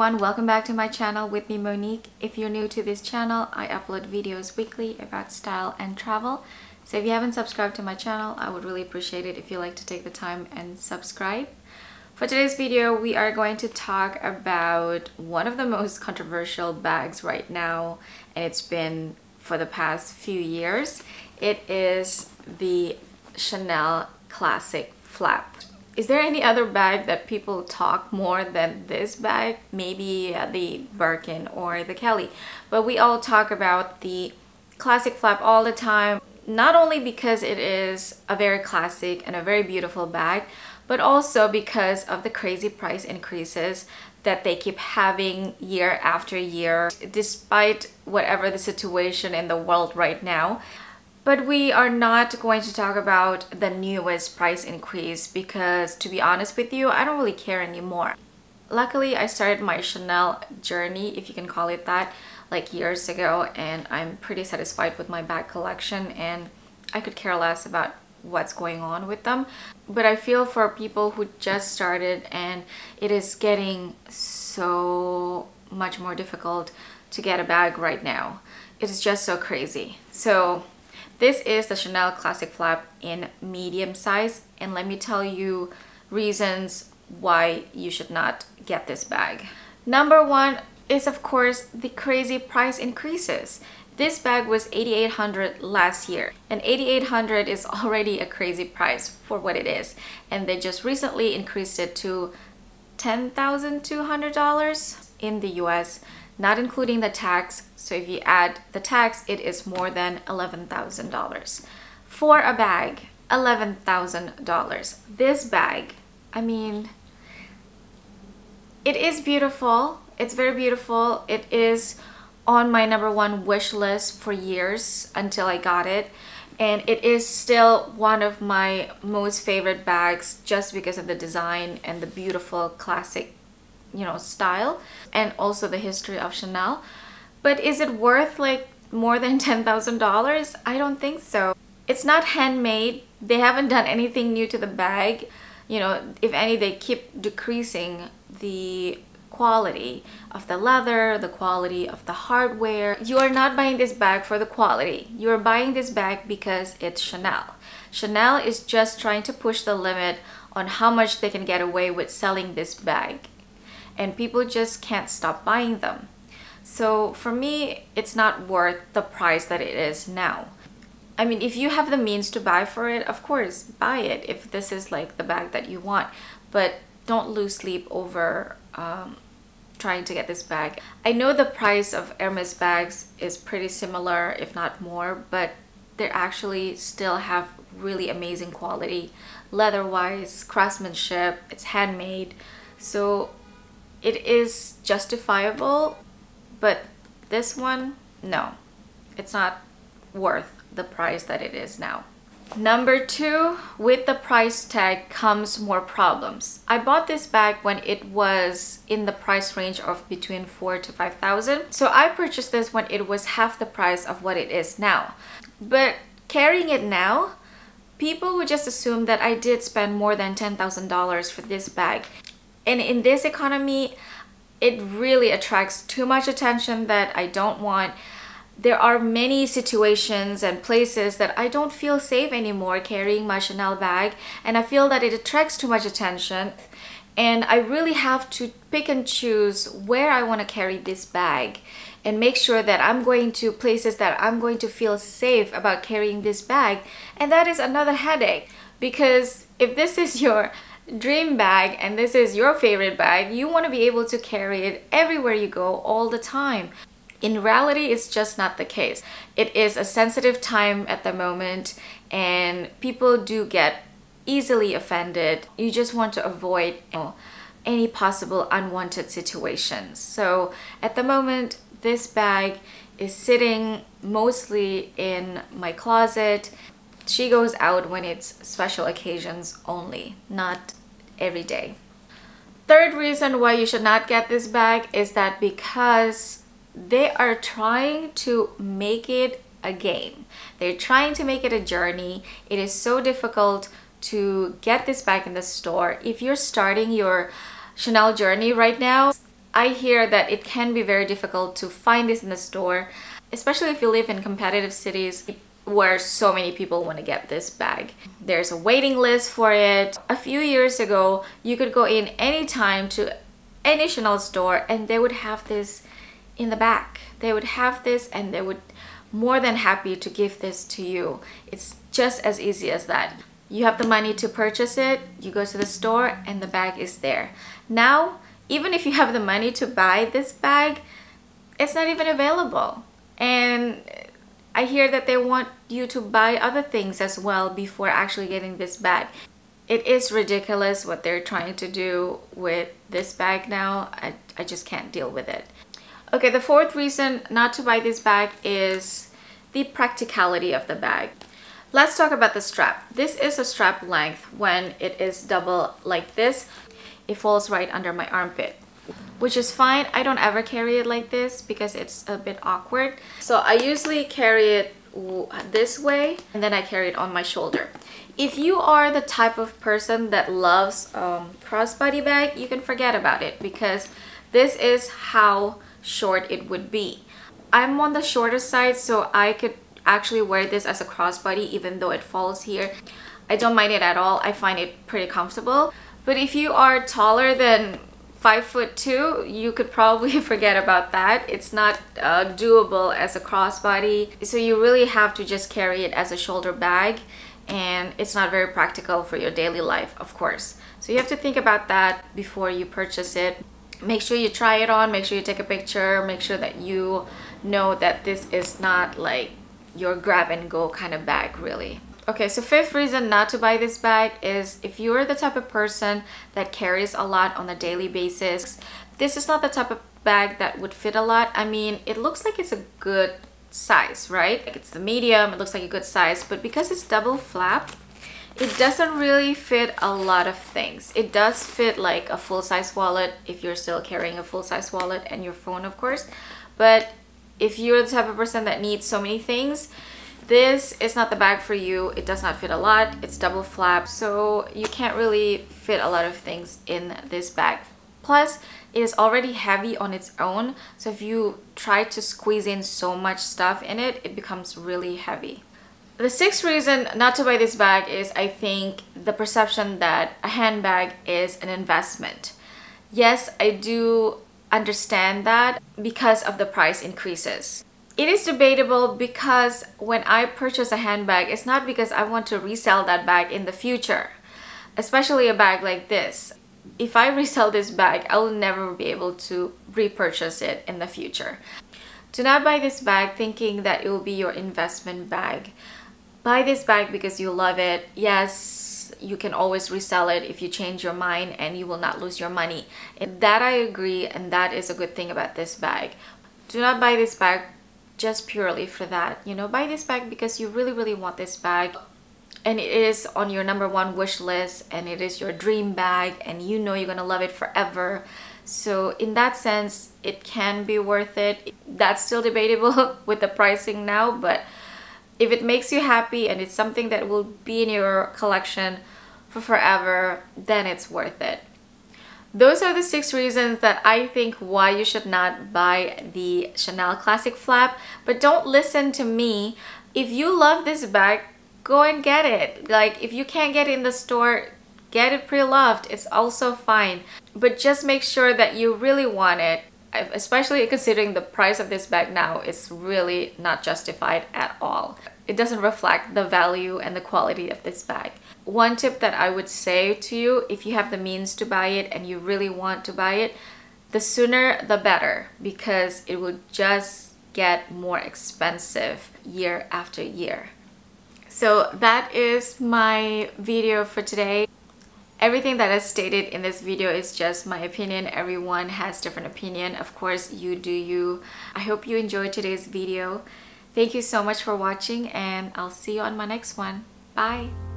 everyone, welcome back to my channel with me, Monique. If you're new to this channel, I upload videos weekly about style and travel. So if you haven't subscribed to my channel, I would really appreciate it if you like to take the time and subscribe. For today's video, we are going to talk about one of the most controversial bags right now, and it's been for the past few years. It is the Chanel Classic Flap. Is there any other bag that people talk more than this bag? Maybe the Birkin or the Kelly. But we all talk about the Classic Flap all the time, not only because it is a very classic and a very beautiful bag, but also because of the crazy price increases that they keep having year after year, despite whatever the situation in the world right now. But we are not going to talk about the newest price increase because, to be honest with you, I don't really care anymore. Luckily, I started my Chanel journey, if you can call it that, like years ago, and I'm pretty satisfied with my bag collection, and I could care less about what's going on with them. But I feel for people who just started and it is getting so much more difficult to get a bag right now. It is just so crazy. So this is the Chanel Classic Flap in medium size, and let me tell you reasons why you should not get this bag. Number one is, of course, the crazy price increases. This bag was $8,800 last year, and $8,800 is already a crazy price for what it is, and they just recently increased it to $10,200 in the US, not including the tax. So if you add the tax, it is more than $11,000 for a bag. $11,000. This bag, I mean, it is beautiful. It's very beautiful. It is on my #1 wish list for years until I got it, and it is still one of my most favorite bags just because of the design and the beautiful classic, you know, style, and also the history of Chanel. But is it worth like more than $10,000? I don't think so. It's not handmade. They haven't done anything new to the bag. You know, if any, they keep decreasing the quality of the leather, the quality of the hardware. You are not buying this bag for the quality. You are buying this bag because it's Chanel. Chanel is just trying to push the limit on how much they can get away with selling this bag, and people just can't stop buying them. So for me, it's not worth the price that it is now. I mean, if you have the means to buy for it, of course, buy it if this is like the bag that you want. But don't lose sleep over trying to get this bag. I know the price of Hermes bags is pretty similar, if not more, but they actually still have really amazing quality. Leather-wise, craftsmanship, it's handmade. So it is justifiable, but this one, no, it's not worth the price that it is now. Number two, with the price tag comes more problems. I bought this bag when it was in the price range of between $4,000 to $5,000. So I purchased this when it was half the price of what it is now. But carrying it now, people would just assume that I did spend more than $10,000 for this bag. And in this economy, it really attracts too much attention that I don't want. There are many situations and places that I don't feel safe anymore carrying my Chanel bag, and I feel that it attracts too much attention, and I really have to pick and choose where I want to carry this bag and make sure that I'm going to places that I'm going to feel safe about carrying this bag. And that is another headache, because if this is your dream bag and this is your favorite bag, you want to be able to carry it everywhere you go all the time. In reality, it's just not the case. It is a sensitive time at the moment, and people do get easily offended. You just want to avoid, you know, any possible unwanted situations. So at the moment, this bag is sitting mostly in my closet. She goes out when it's special occasions only, not every day. Third reason why you should not get this bag is that because they are trying to make it a game. They're trying to make it a journey. It is so difficult to get this bag in the store. If you're starting your Chanel journey right now, I hear that it can be very difficult to find this in the store, especially if you live in competitive cities where so many people want to get this bag. There's a waiting list for it. A few years ago, you could go in anytime to any Chanel store and they would have this in the back. They would have this and they would more than happy to give this to you. It's just as easy as that. You have the money to purchase it, you go to the store and the bag is there. Now, even if you have the money to buy this bag, it's not even available. And I hear that they want you to buy other things as well before actually getting this bag. It is ridiculous what they're trying to do with this bag now. I just can't deal with it. Okay, the fourth reason not to buy this bag is the practicality of the bag. Let's talk about the strap. This is a strap length. When it is double like this, it falls right under my armpit, which is fine. I don't ever carry it like this because it's a bit awkward. So I usually carry it this way and then I carry it on my shoulder. If you are the type of person that loves crossbody bag, you can forget about it because this is how short it would be. I'm on the shorter side, so I could actually wear this as a crossbody even though it falls here. I don't mind it at all. I find it pretty comfortable. But if you are taller than 5'2", you could probably forget about that. It's not doable as a crossbody. So you really have to just carry it as a shoulder bag, and it's not very practical for your daily life, of course. So you have to think about that before you purchase it. Make sure you try it on, make sure you take a picture, make sure that you know that this is not like your grab and go kind of bag, really. Okay, so fifth reason not to buy this bag is if you're the type of person that carries a lot on a daily basis, this is not the type of bag that would fit a lot. I mean, it looks like it's a good size, right? Like it's the medium, it looks like a good size, but because it's double flap, it doesn't really fit a lot of things. It does fit like a full-size wallet if you're still carrying a full-size wallet and your phone, of course. But if you're the type of person that needs so many things, this is not the bag for you. It does not fit a lot. It's double flap, so you can't really fit a lot of things in this bag. Plus, it is already heavy on its own, so if you try to squeeze in so much stuff in it, it becomes really heavy. The sixth reason not to buy this bag is, I think, the perception that a handbag is an investment. Yes, I do understand that because of the price increases. It is debatable because when I purchase a handbag, it's not because I want to resell that bag in the future, especially a bag like this. If I resell this bag, I will never be able to repurchase it in the future. Do not buy this bag thinking that it will be your investment bag. Buy this bag because you love it. Yes, you can always resell it if you change your mind and you will not lose your money. And that I agree, and that is a good thing about this bag. Do not buy this bag just purely for that. You know, buy this bag because you really, really want this bag. And it is on your #1 wish list, and it is your dream bag, and you know you're gonna love it forever. So in that sense, it can be worth it. That's still debatable with the pricing now, but if it makes you happy and it's something that will be in your collection for forever, then it's worth it. Those are the 6 reasons that I think why you should not buy the Chanel Classic Flap. But don't listen to me. If you love this bag, go and get it. Like, if you can't get it in the store, get it pre-loved. It's also fine. But just make sure that you really want it. Especially considering the price of this bag now is really not justified at all. It doesn't reflect the value and the quality of this bag. One tip that I would say to you, if you have the means to buy it and you really want to buy it, the sooner the better, because it will just get more expensive year after year. So that is my video for today. Everything that is stated in this video is just my opinion. Everyone has different opinion. Of course, you do you. I hope you enjoyed today's video. Thank you so much for watching, and I'll see you on my next one. Bye!